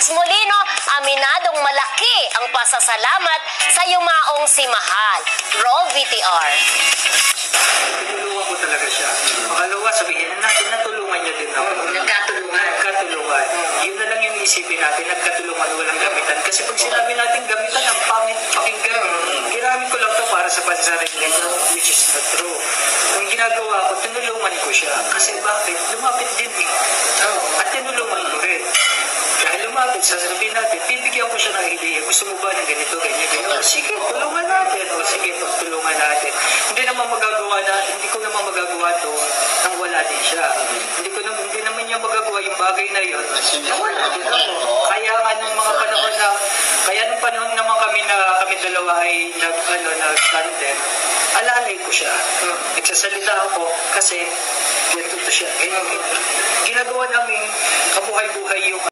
Alex Molino, aminadong malaki ang pasasalamat sa yumaong si Mahal. Roll VTR. Tinulungan ko talaga siya. Makalawa, sabihin na natin, natulungan niya din ako. Nagkatulungan. Yun na lang yung isipin natin, nagkatulungan, walang gamitan. Kasi pag sinabi natin gamitan, ang pangit pakinggan. Ginamit ko lang to para sa pansarili ko, which is not true. Ang ginagawa ko, tinulungan ko siya. Kasi bakit? Lumapit din eh. At tinulungan ko rin. Dahil lumapit, sasabihin natin, bibigyan ko siya ng ideya. Gusto mo ba ng ganito, ganyan, ganyan? O sige, tulungan natin. O sige, tulungan natin. Hindi ko naman magagawa to nang wala din siya. Hindi naman niya magagawa yung bagay na yun. Wala din ako. Kaya nga nung mga panahon na, nung panahon naman kami dalawa ay nag-tandem, alalay ko siya. Nagsasalita ako kasi ganito siya. Ginagawa namin kabuhay-buhay yung